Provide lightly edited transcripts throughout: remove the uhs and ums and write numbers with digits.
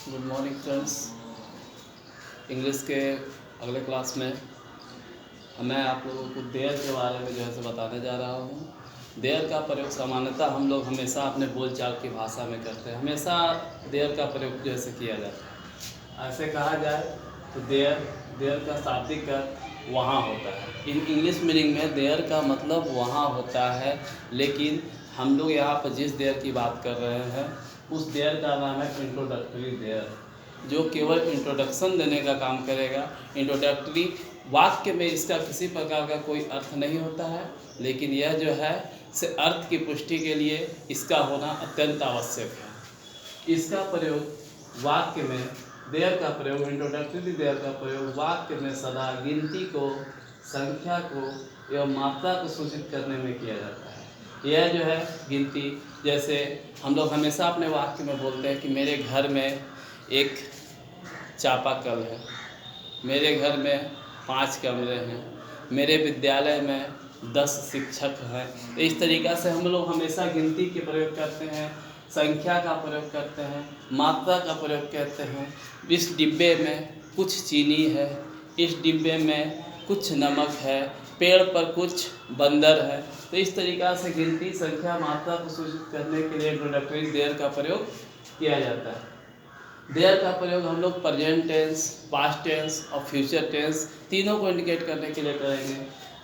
Good morning friends. English के अगले class में मैं आप लोगों को देयर के बारे में जो है बताने जा रहा हूँ। देयर का प्रयोग सामान्यतः हम लोग हमेशा अपने बोलचाल की भाषा में करते हैं। हमेशा देयर का प्रयोग जैसे किया जाता है। ऐसे कहा जाए तो देयर का शाब्दिक अर्थ वहाँ होता है। इन इंग्लिश मीनिंग में देयर का मतलब वहाँ होता है, लेकिन हम लोग यहाँ पर जिस देयर की बात कर रहे हैं उस देयर का नाम है इंट्रोडक्टरी देयर, जो केवल इंट्रोडक्शन देने का काम करेगा। इंट्रोडक्टरी वाक्य में इसका किसी प्रकार का कोई अर्थ नहीं होता है, लेकिन यह जो है से अर्थ की पुष्टि के लिए इसका होना अत्यंत आवश्यक है। इसका प्रयोग वाक्य में देयर का प्रयोग, इंट्रोडक्टरी देयर का प्रयोग वाक्य में सदा गिनती को, संख्या को एवं मात्रा को सूचित करने में किया जाता है। यह जो है गिनती, जैसे हम लोग हमेशा अपने वाक्य में बोलते हैं कि मेरे घर में एक चापाकल है, मेरे घर में 5 कमरे हैं, मेरे विद्यालय में 10 शिक्षक हैं। तो इस तरीक़ा से हम लोग हमेशा गिनती के प्रयोग करते हैं, संख्या का प्रयोग करते हैं, मात्रा का प्रयोग करते हैं। इस डिब्बे में कुछ चीनी है, इस डिब्बे में कुछ नमक है, पेड़ पर कुछ बंदर है। तो इस तरीक़ा से गिनती, संख्या, मात्रा को सूचित करने के लिए इंट्रोडक्टरी देयर का प्रयोग किया जाता है। देयर का प्रयोग हम लोग प्रेजेंट टेंस, पास्ट टेंस और फ्यूचर टेंस तीनों को इंडिकेट करने के लिए करेंगे।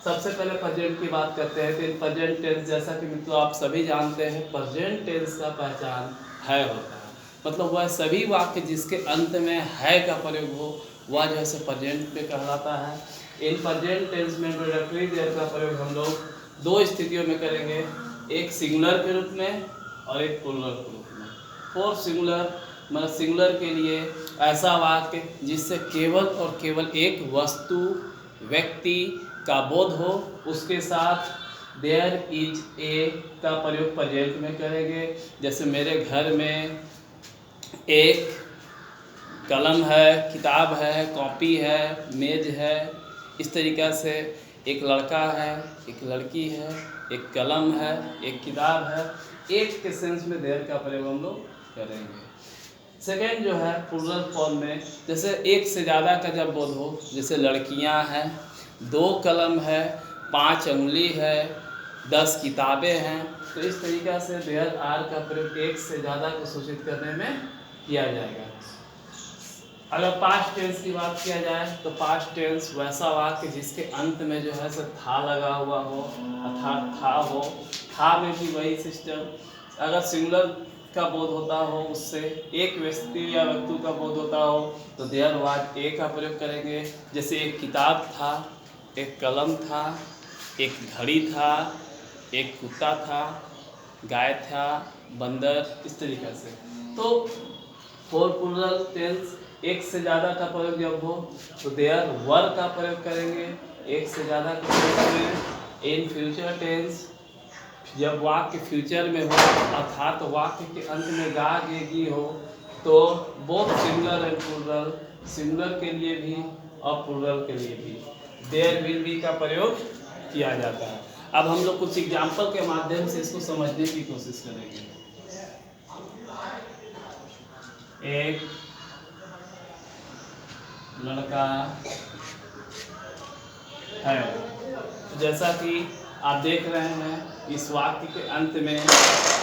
सबसे पहले प्रेजेंट की बात करते हैं। तो प्रेजेंट टेंस, जैसा कि मित्रों आप सभी जानते हैं, प्रेजेंट टेंस का पहचान है होता है। मतलब वह सभी वाक्य जिसके अंत में है का प्रयोग हो, वह जो है प्रेजेंट पे कहलाता है। इन प्रेजेंट टेंस में इंट्रोडक्टरी देयर का प्रयोग हम लोग 2 स्थितियों में करेंगे, एक सिंगुलर के रूप में और एक प्लूरल के रूप में। फॉर सिंगुलर मतलब सिंगुलर के लिए ऐसा वाक्य जिससे केवल और केवल एक वस्तु, व्यक्ति का बोध हो, उसके साथ देयर इज ए का प्रयोग प्रेजेंट में करेंगे। जैसे मेरे घर में एक कलम है, किताब है, कॉपी है, मेज है। इस तरीक़ा से एक लड़का है, एक लड़की है, एक कलम है, एक किताब है। एक के सेंस में देयर का प्रयोग हम लोग करेंगे। सेकेंड जो है प्लूरल फॉर्म में, जैसे एक से ज़्यादा का जब बोध हो, जैसे लड़कियां हैं, 2 कलम है, 5 उंगली है, 10 किताबें हैं। तो इस तरीक़ा से देयर आर का प्रयोग एक से ज़्यादा को सूचित करने में किया जाएगा। अगर पास्ट टेंस की बात किया जाए तो पास्ट टेंस वैसा वाक्य जिसके अंत में जो है सो था लगा हुआ हो, अर्थात था हो। था में भी वही सिस्टम। अगर सिंगुलर का बोध होता हो, उससे एक व्यक्ति या वस्तु का बोध होता हो, तो देयर वाज ए का प्रयोग करेंगे। जैसे एक किताब था, एक कलम था, एक घड़ी था, एक कुत्ता था, गाय था, बंदर, इस तरीक़े से। तो फॉर प्लूरल टेंस एक से ज़्यादा का प्रयोग जब हो तो देयर वर का प्रयोग करेंगे, एक से ज़्यादा के प्रयोग में। इन फ्यूचर टेंस जब वाक्य फ्यूचर में हो, अर्थात वाक्य के अंत में गा गे गी हो, तो both singular and plural, singular के लिए भी और प्लूरल के लिए भी देयर विल बी का प्रयोग किया जाता है। अब हम लोग कुछ एग्जाम्पल के माध्यम से इसको समझने की कोशिश करेंगे। एक लड़का है, जैसा कि आप देख रहे हैं इस वाक्य के अंत में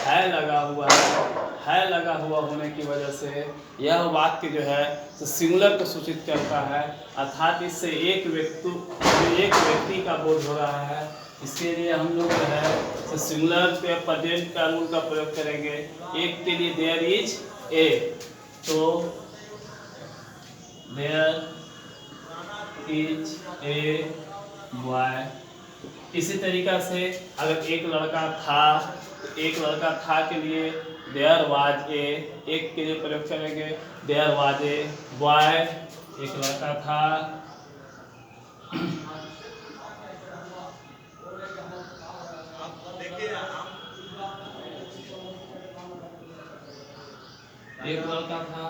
है लगा हुआ है। है लगा हुआ होने की वजह से यह वाक्य जो है तो सिंगुलर को सूचित करता है, अर्थात इससे एक व्यक्ति का बोध हो रहा है। इसके लिए हम लोग जो है तो सिंगुलर पे प्रेजेंट का रूल का प्रयोग करेंगे। एक के लिए देयर इज ए, तो देयर इज ए बॉय। इसी तरीक़ा से अगर एक लड़का था तो एक लड़का था के लिए देयर वाज ए, एक के लिए प्रयोग करेंगे देयर वाज ए बॉय, एक लड़का था। एक लड़का था,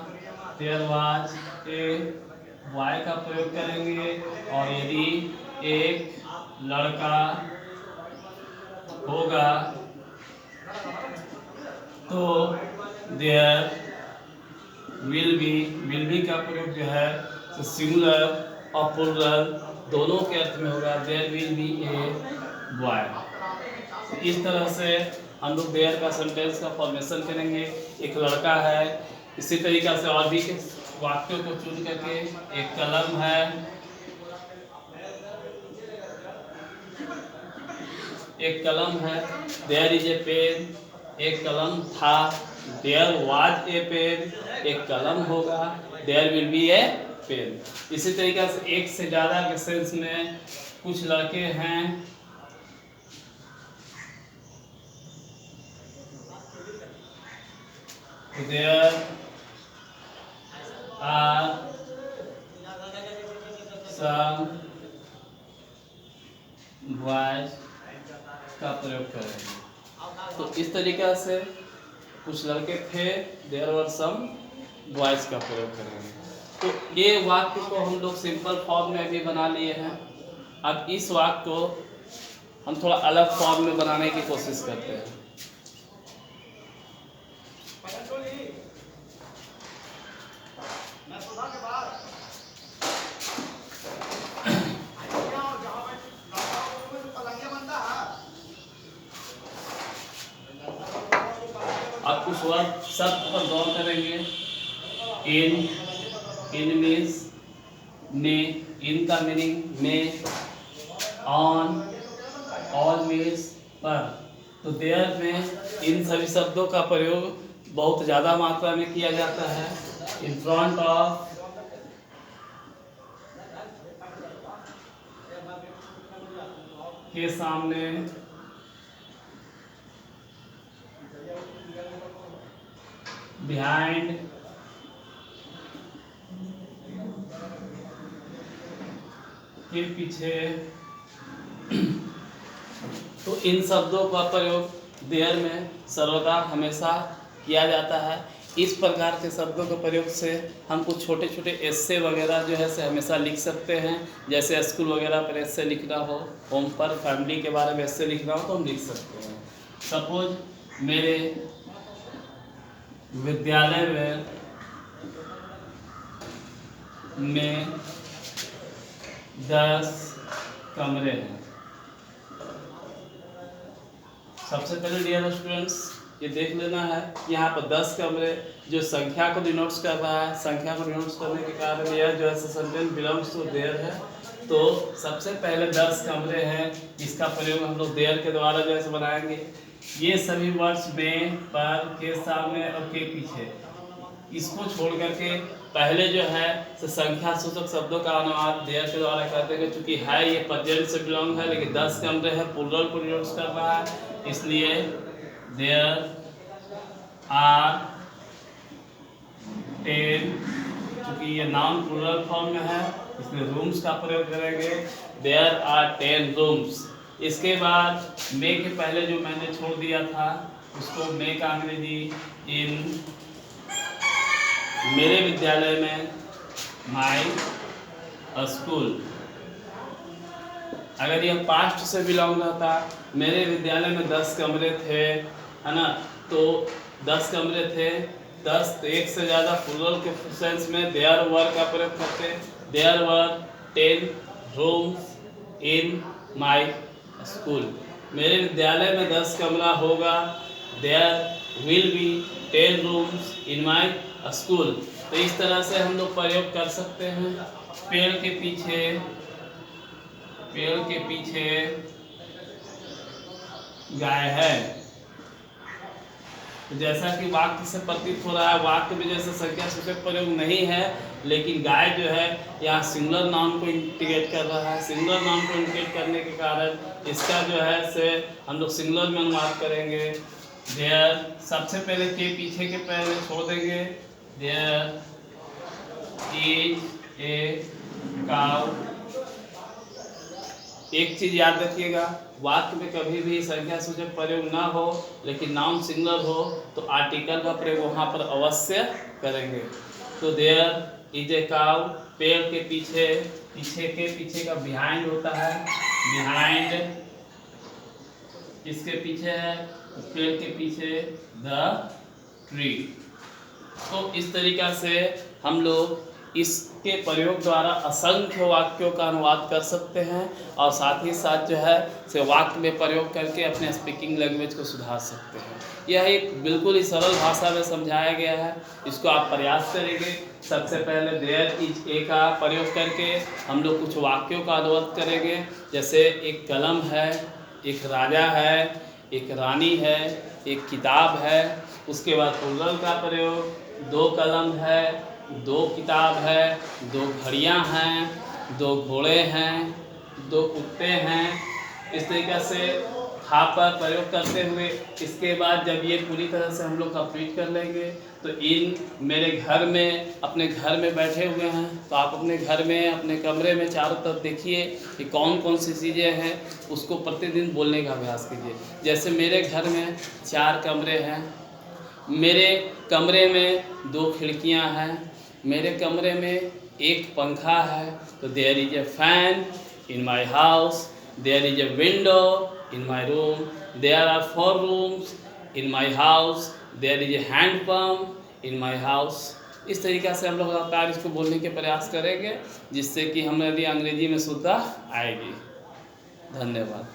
देयर वाज ए बॉय का प्रयोग करेंगे। और यदि एक लड़का होगा तो देयर विल बी का प्रयोग जो है सिंगुलर और प्लूरल दोनों के अर्थ में होगा। There will be a boy. इस तरह से हम लोग देयर का सेंटेंस का फॉर्मेशन करेंगे। एक लड़का है, इसी तरीक़ा से और भी वाक्यों को चुन करके, एक कलम है, एक कलम है, देयर इज ए पेन, एक कलम था, देयर वाज ए पेन, एक कलम होगा, there will be a pen. इसी तरीके से एक से ज़्यादा के सेंस में कुछ लड़के हैं, देयर आर सम बॉयज का प्रयोग करेंगे। तो इस तरीक़ा से कुछ लड़के थे, देयर वर सम बॉयज का प्रयोग करेंगे। तो ये वाक्य को हम लोग सिंपल फॉर्म में भी बना लिए हैं। अब इस वाक्य को हम थोड़ा अलग फॉर्म में बनाने की कोशिश करते हैं। आप कुछ वर्ड शब्द पर गौर करेंगे। इन मीन्स ने, इन का मीनिंग में, ऑन, ऑल मीन्स पर। तो देयर में इन सभी शब्दों का प्रयोग बहुत ज़्यादा मात्रा में किया जाता है। इन फ्रंट ऑफ, के सामने, बिहाइंड, के पीछे। तो इन शब्दों का प्रयोग देयर में सर्वदा हमेशा किया जाता है। इस प्रकार के शब्दों के प्रयोग से हम कुछ छोटे छोटे एस्से वगैरह जो है से हमेशा लिख सकते हैं। जैसे स्कूल वगैरह पर एस्से लिखना हो, होम पर फैमिली के बारे में एस्से लिखना हो तो हम लिख सकते हैं। सपोज मेरे विद्यालय में 10 कमरे हैं। सबसे पहले डियर स्टूडेंट्स ये देख लेना है कि यहाँ पर 10 कमरे जो संख्या को डिनोट्स कर रहा है। संख्या को डिनोट्स करने के कारण यह जो है सेंटेंस बिलोंग्स टू देयर है। तो सबसे पहले 10 कमरे हैं, इसका प्रयोग हम लोग देयर के द्वारा जो है बनाएंगे। ये सभी वर्ड्स में, पर, के सामने और के पीछे, इसको छोड़ करके पहले जो है संख्या सूचक शब्दों का अनुवाद देयर के द्वारा कर देंगे। चूंकि है ये प्रेजेंट से बिलोंग है, लेकिन 10 कमरे है, प्लूरल को डिनोट्स कर रहा है, इसलिए देयर आर 10। चूंकि ये नाउन प्लूरल फॉर्म में है, इसलिए रूम्स का प्रयोग करेंगे। There are 10 rooms. इसके बाद मे के पहले जो मैंने छोड़ दिया था उसको मे का अंग्रेजी इन, मेरे विद्यालय में, माई स्कूल। अगर यह पास्ट से बिलोंग रहता, मेरे विद्यालय में 10 कमरे थे, है ना, तो 10 कमरे थे, 10 एक से ज़्यादा प्लूरल के सेंस में देयर वर का प्रयोग करते। There were 10 rooms in my school. मेरे विद्यालय में 10 कमरा होगा। There will be 10 rooms in my school. तो इस तरह से हम लोग प्रयोग कर सकते हैं। पेड़ के पीछे गाय है। तो जैसा कि वाक्य से प्रतीत हो रहा है, वाक्य में जैसे संख्या सूचक प्रयोग नहीं है, लेकिन गाय जो है यहाँ सिंगुलर नाउन को इंडिकेट कर रहा है। सिंगुलर नाउन को इंडिकेट करने के कारण इसका जो है से हम लोग सिंगुलर में अनुवाद करेंगे। देयर, सबसे पहले के पीछे के पहले छोड़ देंगे। There is a cow. एक चीज याद रखिएगा, वाक्य में कभी भी संख्या सूचक प्रयोग ना हो, लेकिन नाउन सिंगुलर हो तो आर्टिकल का प्रयोग वहाँ पर अवश्य करेंगे। तो देयर इज ए काउ, पेड़ के पीछे, के पीछे का बिहाइंड होता है, बिहाइंड इसके पीछे है, पेड़ के पीछे द ट्री। तो इस तरीक़ा से हम लोग इसके प्रयोग द्वारा असंख्य वाक्यों का अनुवाद कर सकते हैं और साथ ही साथ जो है से वाक्य में प्रयोग करके अपने स्पीकिंग लैंग्वेज को सुधार सकते हैं। यह एक बिल्कुल ही सरल भाषा में समझाया गया है, इसको आप प्रयास करेंगे। सबसे पहले देयर इज ए का प्रयोग करके हम लोग कुछ वाक्यों का अनुवाद करेंगे। जैसे एक कलम है, एक राजा है, एक रानी है, एक किताब है। उसके बाद प्लूरल का प्रयोग, दो कलम है, दो किताब है, दो घड़ियाँ हैं, दो घोड़े हैं, दो कुत्ते हैं। इस तरीक़े से था पर प्रयोग करते हुए इसके बाद जब ये पूरी तरह से हम लोग कंप्लीट कर लेंगे तो इन मेरे घर में, अपने घर में बैठे हुए हैं तो आप अपने घर में, अपने कमरे में चारों तरफ देखिए कि कौन कौन सी चीज़ें हैं, उसको प्रतिदिन बोलने का अभ्यास कीजिए। जैसे मेरे घर में 4 कमरे हैं, मेरे कमरे में 2 खिड़कियां हैं, मेरे कमरे में एक पंखा है। तो there is a fan in my house, there is a window in my room, there are 4 rooms in my house, there is a hand pump in my house. इस तरीक़ा से हम लोग लगातार इसको बोलने के प्रयास करेंगे जिससे कि हमारी अंग्रेजी में शुद्धता आएगी। धन्यवाद।